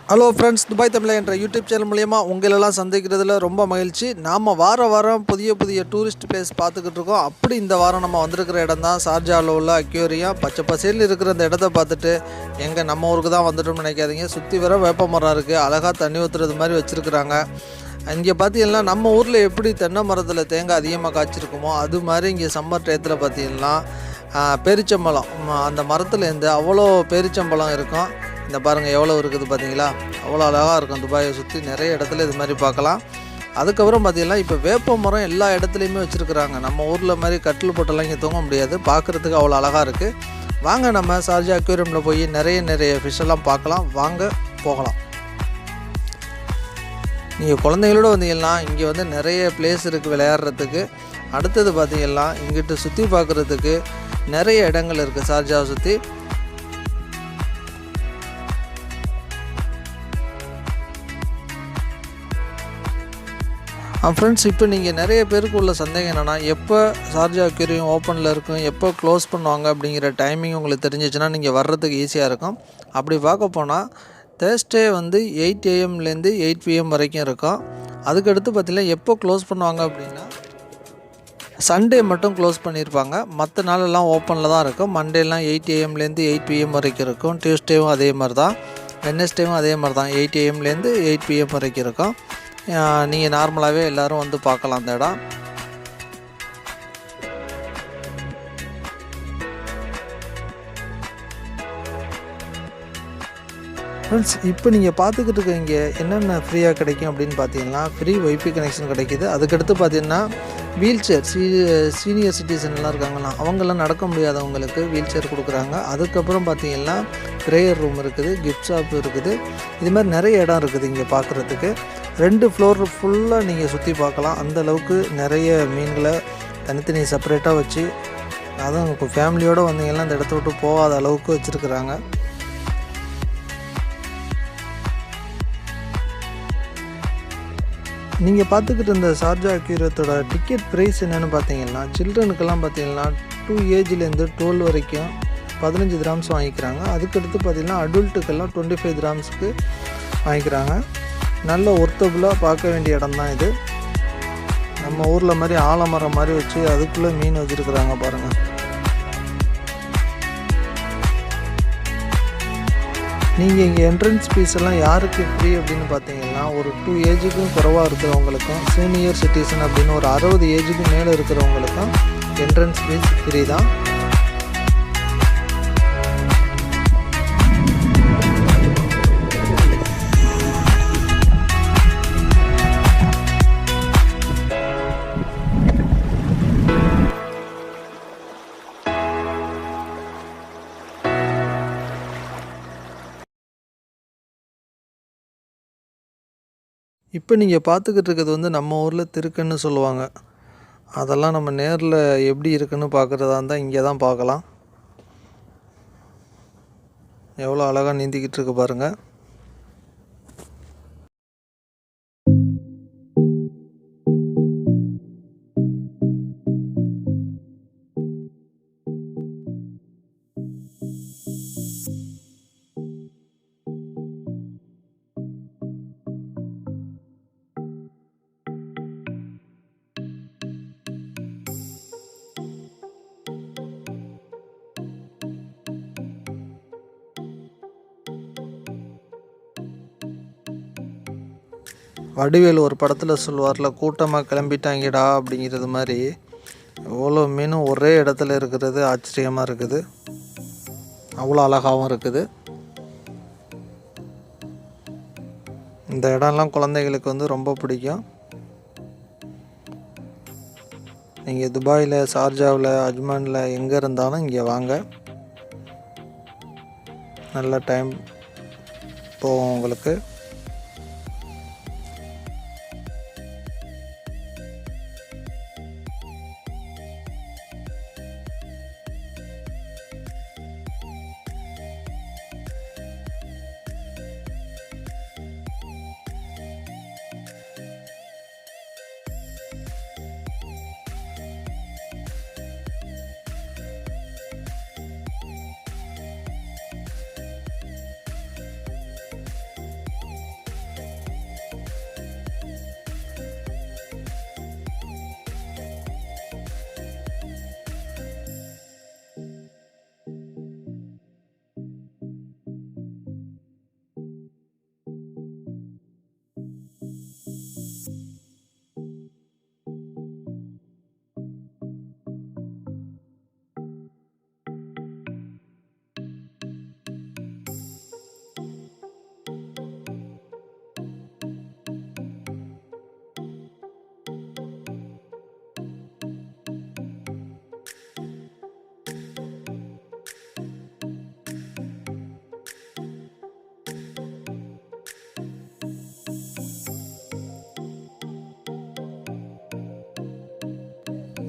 Hello friends, Dubai தமிழா என்ற YouTube channel மூலயமா உங்களெல்லாம் சந்திக்கிறதுல ரொம்ப மகிழ்ச்சி. நாம் வாரம் புதிய புதிய டூரிஸ்ட் பிளேஸ் பார்த்துக்கிட்டு இருக்கோம். அப்படி இந்த வாரம் நம்ம வந்திருக்கிற இடம் தான் ஷார்ஜாவில் உள்ள அக்வேரியம். பச்சை பசேல்னு இருக்கிற இந்த இடத்த பார்த்துட்டு எங்கே நம்ம ஊருக்கு தான் வந்துட்டோம்னு நினைக்காதீங்க. சுற்றி வர வேப்ப மரம் இருக்குது, அழகாக தண்ணி ஊற்றுறது மாதிரி வச்சுருக்குறாங்க. இங்கே பார்த்தீங்கன்னா நம்ம ஊரில் எப்படி தென்னை மரத்தில் தேங்காய் அதிகமாக காய்ச்சிருக்குமோ அது மாதிரி இங்கே சம்மர் டயத்தில் பார்த்தீங்கன்னா பேரிச்சம்பழம், அந்த மரத்துலேருந்து அவ்வளோ பேரிச்சம்பழம் இருக்கும். இந்த பாருங்கள் எவ்வளோ இருக்குது பார்த்தீங்களா, அவ்வளோ அழகாக இருக்கும். துபாயை சுற்றி நிறைய இடத்துல இது மாதிரி பார்க்கலாம். அதுக்கப்புறம் பார்த்திங்கன்னா இப்போ வேப்ப மரம் எல்லா இடத்துலையுமே வச்சுருக்குறாங்க. நம்ம ஊரில் மாதிரி கட்டில் போட்டெல்லாம் இங்கே தூங்க முடியாது, பார்க்குறதுக்கு அவ்வளோ அழகாக இருக்குது. வாங்க நம்ம ஷார்ஜா அக்வேரியமில் போய் நிறைய ஃபிஷ்ஷெல்லாம் பார்க்கலாம். வாங்க போகலாம். நீங்கள் குழந்தைங்களோட வந்தீங்கன்னா இங்கே வந்து நிறைய பிளேஸ் இருக்குது விளையாடுறதுக்கு. அடுத்தது பார்த்திங்கன்னா இங்கிட்டு சுற்றி பார்க்குறதுக்கு நிறைய இடங்கள் இருக்குது ஷார்ஜாவை சுற்றி. ஃப்ரெண்ட்ஸ், இப்போ நீங்கள் நிறைய பேருக்கு உள்ள சந்தேகம் என்னென்னா, எப்போ ஷார்ஜா அக்வேரியம் ஓப்பனில் இருக்கும், எப்போ க்ளோஸ் பண்ணுவாங்க அப்படிங்கிற டைமிங் உங்களுக்கு தெரிஞ்சிச்சுன்னா நீங்கள் வர்றதுக்கு ஈஸியாக இருக்கும். அப்படி பார்க்க போனால் தேர்ஸ்டே வந்து 8 AM to 8 PM வரைக்கும் இருக்கும். அதுக்கடுத்து பார்த்திங்கன்னா எப்போ க்ளோஸ் பண்ணுவாங்க அப்படின்னா சண்டே மட்டும் க்ளோஸ் பண்ணியிருப்பாங்க. மற்ற நாளெல்லாம் ஓப்பனில் தான் இருக்கும். மண்டேலாம் 8 AM to 8 PM வரைக்கும் இருக்கும். டியூஸ்டேவும் அதே மாதிரி தான், வெட்னஸ்டேவும் அதே மாதிரி தான், 8 AM to 8 PM வரைக்கும் இருக்கும். நீங்கள் நார்மலாகவே எல்லோரும் வந்து பார்க்கலாம் அந்த இடம். ஃப்ரெண்ட்ஸ், இப்போ நீங்கள் பார்த்துக்கிட்டு இருக்க இங்கே என்னென்ன ஃப்ரீயாக கிடைக்கும் அப்படின்னு பார்த்தீங்கன்னா ஃப்ரீ வைஃபை கனெக்ஷன் கிடைக்கிது. அதுக்கடுத்து பார்த்தீங்கன்னா வீல் சேர், சீனியர் சிட்டிசன்லாம் இருக்காங்களா, அவங்கெல்லாம் நடக்க முடியாதவங்களுக்கு வீல் சேர் கொடுக்குறாங்க. அதுக்கப்புறம் பார்த்தீங்கன்னா ப்ரேயர் ரூம் இருக்குது, கிஃப்ட் ஷாப் இருக்குது. இது மாதிரி நிறைய இடம் இருக்குது இங்கே பார்க்குறதுக்கு. 2 ஃப்ளோர் ஃபுல்லாக நீங்கள் சுற்றி பார்க்கலாம். அந்தளவுக்கு நிறைய மீன்களை தனித்தனி செப்பரேட்டாக வச்சு, அதுவும் இப்போ ஃபேமிலியோடு வந்தீங்கன்னா அந்த இடத்த விட்டு போகாத அளவுக்கு வச்சுருக்குறாங்க. நீங்கள் பார்த்துக்கிட்டு இந்த ஷார்ஜா அக்வேரியத்தோட டிக்கெட் ப்ரைஸ் என்னென்னு பார்த்தீங்கன்னா, சில்ட்ரனுக்கெல்லாம் பார்த்தீங்கன்னா 2 ஏஜ்லேருந்து 12 வரைக்கும் 15 dirhams வாங்கிக்கிறாங்க. அதுக்கடுத்து பார்த்திங்கன்னா அடல்ட்டுக்கெல்லாம் 25 dirhamsக்கு வாங்கிக்கிறாங்க. நல்ல ஒர்த்தபுளாக பார்க்க வேண்டிய இடம் தான் இது. நம்ம ஊரில் மாதிரி ஆலமரம் மாதிரி வச்சு அதுக்குள்ளே மீன் வச்சுருக்குறாங்க பாருங்கள். நீங்கள் இங்கே என்ட்ரன்ஸ் ஃபீஸ் எல்லாம் யாருக்கு ஃப்ரீ அப்படின்னு பார்த்தீங்கன்னா, ஒரு 2 ஏஜுக்கும் குறைவாக இருக்கிறவங்களுக்கும், சீனியர் சிட்டிசன் அப்படின்னு ஒரு 60 ஏஜுக்கு மேலே இருக்கிறவங்களுக்கும் என்ட்ரன்ஸ் ஃபீஸ் ஃப்ரீ தான். இப்போ நீங்கள் பார்த்துக்கிட்டு இருக்கிறது வந்து நம்ம ஊரில் திருக்கன்னு சொல்லுவாங்க. அதெல்லாம் நம்ம நேரில் எப்படி இருக்குன்னு பார்க்குறதா இருந்தால் இங்கே தான் பார்க்கலாம். எவ்வளோ அழகாக நீந்திக்கிட்டு இருக்கு பாருங்கள். வடிவேல் ஒரு படத்தில் சொல்லுவார்ல, கூட்டமாக கிளம்பிட்டாங்கடா அப்படிங்கிறது மாதிரி எவ்வளோ மீனும் ஒரே இடத்துல இருக்கிறது ஆச்சரியமாக இருக்குது. அவ்வளோ அழகாகவும் இருக்குது. இந்த இடம்லாம் குழந்தைகளுக்கு வந்து ரொம்ப பிடிக்கும். நீங்கள் துபாயில், ஷார்ஜாவில், அஜ்மானில் எங்கே இருந்தாலும் இங்கே வாங்க. நல்ல டைம் போகும் உங்களுக்கு.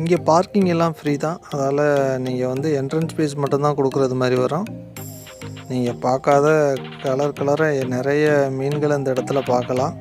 இங்கே பார்க்கிங் எல்லாம் ஃப்ரீ தான். அதால் நீங்கள் வந்து என்ட்ரன்ஸ் ஃபீஸ் மட்டும்தான் கொடுக்குறது மாதிரி வரும். நீங்கள் பார்க்காத கலராக நிறைய மீன்களை இந்த இடத்துல பார்க்கலாம்.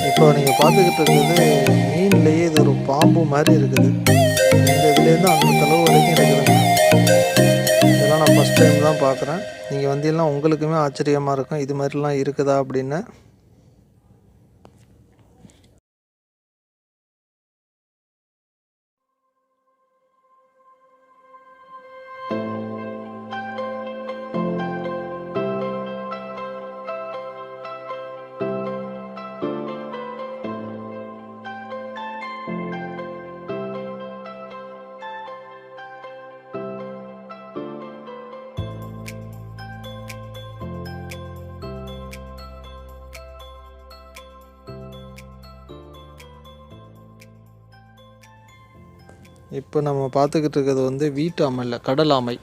இப்போ நீங்கள் பார்த்துக்கிட்டு இருக்கிறது மீன்லேயே இது ஒரு பாம்பு மாதிரி இருக்குது. இந்த இதுலேருந்து அந்த தளவு வரைக்கும் இருக்குதுங்க. இதெல்லாம் நான் ஃபஸ்ட் டைம் தான் பார்க்குறேன். நீங்கள் வந்தீங்கன்னா உங்களுக்குமே ஆச்சரியமாக இருக்கும், இது மாதிரிலாம் இருக்குதா அப்படின்னு. இப்போ நம்ம பார்த்துக்கிட்டு இருக்கிறது வந்து வீட்டாமை இல்லை, கடலாமை.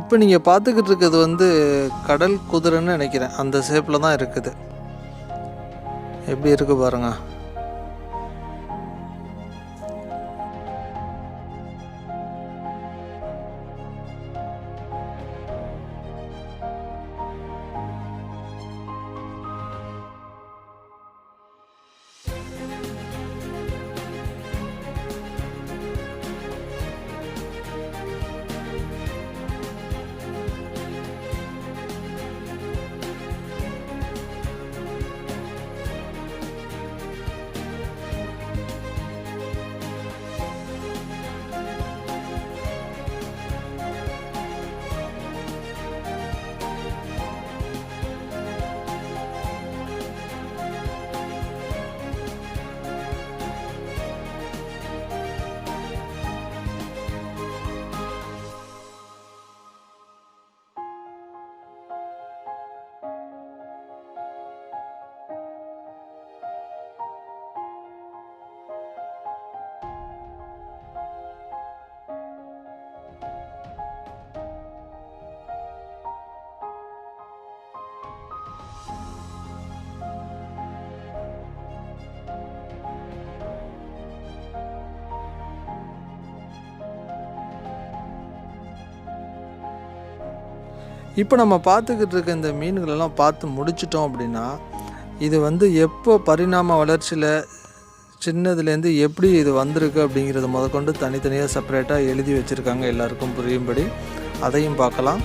இப்போ நீங்கள் பார்த்துக்கிட்டு இருக்கிறது வந்து கடல் குதிரைன்னு நினைக்கிறேன். அந்த ஷேப்பில் தான் இருக்குது. எப்படி இருக்குது பாருங்கள். இப்போ நம்ம பார்த்துக்கிட்டு இருக்க இந்த மீன்களெல்லாம் பார்த்து முடிச்சிட்டோம் அப்படின்னா, இது வந்து எப்போ பரிணாம வளர்ச்சியில் சின்னதுலேருந்து எப்படி இது வந்திருக்கு அப்படிங்கிறத முதற்கொண்டு தனித்தனியாக செப்பரேட்டாக எழுதி வச்சுருக்காங்க, எல்லாருக்கும் புரியும்படி. அதையும் பார்க்கலாம்.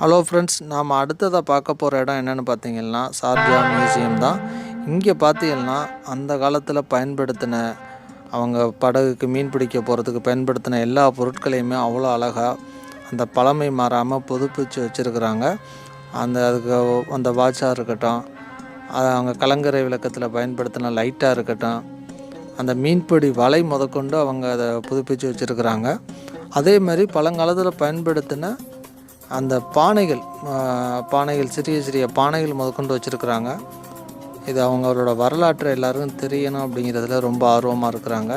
ஹலோ ஃப்ரெண்ட்ஸ், நாம் அடுத்ததாக பார்க்க போகிற இடம் என்னென்னு பார்த்தீங்கன்னா ஷார்ஜா மியூசியம் தான். இங்கே பார்த்தீங்கன்னா அந்த காலத்தில் பயன்படுத்தின, அவங்க படகுக்கு மீன் பிடிக்க போகிறதுக்கு பயன்படுத்தின எல்லா பொருட்களையுமே அவ்வளோ அழகாக அந்த பழமை மாறாமல் புதுப்பிச்சு வச்சுருக்குறாங்க. அதுக்கு அந்த வாட்சாக இருக்கட்டும், அவங்க கலங்கரை விளக்கத்தில் பயன்படுத்தின லைட்டாக இருக்கட்டும், அந்த மீன்பிடி வலை முதற்கொண்டு அவங்க அதை புதுப்பிச்சு வச்சுருக்குறாங்க. அதே மாதிரி பழங்காலத்தில் பயன்படுத்தின அந்த பானைகள் சிறிய சிறிய பானைகள் முதற்கொண்டு வச்சுருக்குறாங்க. இது அவங்களோட வரலாற்றை எல்லாருக்கும் தெரியணும் அப்படிங்கிறதுல ரொம்ப ஆர்வமாக இருக்கிறாங்க.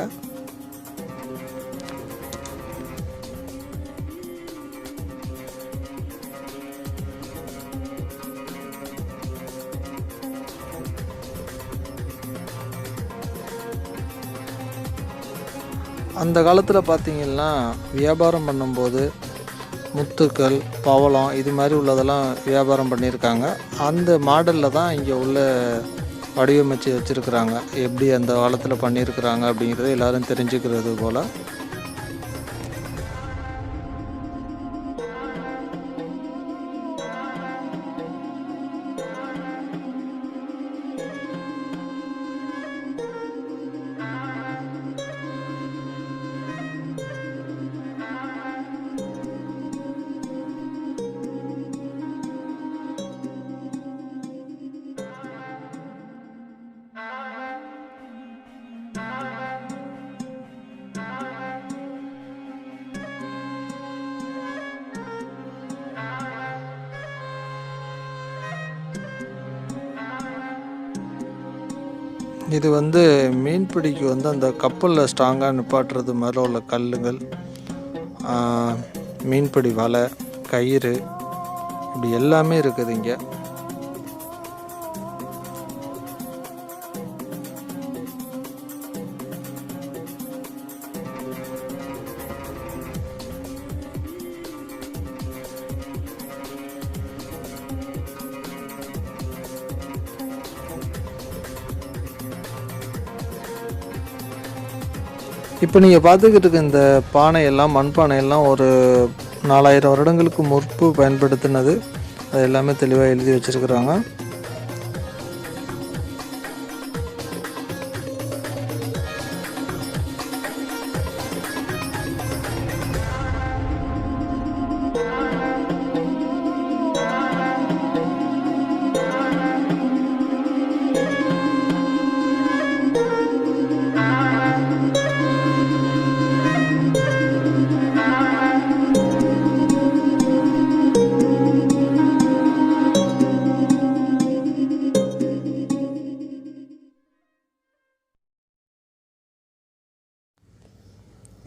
அந்த காலத்தில் பார்த்திங்கன்னா வியாபாரம் பண்ணும்போது முத்துக்கள், பவளம் இது மாதிரி உள்ளதெல்லாம் வியாபாரம் பண்ணியிருக்காங்க. அந்த மாடலில் தான் இங்கே உள்ள வடிவமைச்சு வச்சுருக்குறாங்க. எப்படி அந்த காலத்தில் பண்ணியிருக்கிறாங்க அப்படிங்கிறத எல்லோரும் தெரிஞ்சுக்கிறது போல். இது வந்து மீன்பிடிக்கு வந்து அந்த கப்பலில் ஸ்ட்ராங்காக நிப்பாட்டுறது மேலே உள்ள கல்லுங்கள், மீன்பிடி வலை, கயிறு, இப்படி எல்லாமே இருக்குது இங்கே. இப்போ நீங்கள் பார்த்துக்கிட்டு இருக்க இந்த பானையெல்லாம், மண்பானையெல்லாம் ஒரு 4000 வருடங்களுக்கு முற்பு பயன்படுத்தினது. அது எல்லாமே தெளிவாக எழுதி வச்சுருக்குறாங்க.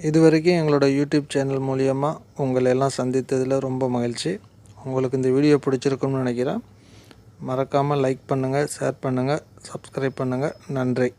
இதுவரைக்கும் எங்களோட யூடியூப் சேனல் மூலியமாக உங்களை எல்லாம் சந்தித்ததில் ரொம்ப மகிழ்ச்சி. உங்களுக்கு இந்த வீடியோ பிடிச்சிருக்கும்னு நினைக்கிறேன். மறக்காமல் லைக் பண்ணுங்கள், ஷேர் பண்ணுங்கள், சப்ஸ்கிரைப் பண்ணுங்கள். நன்றி.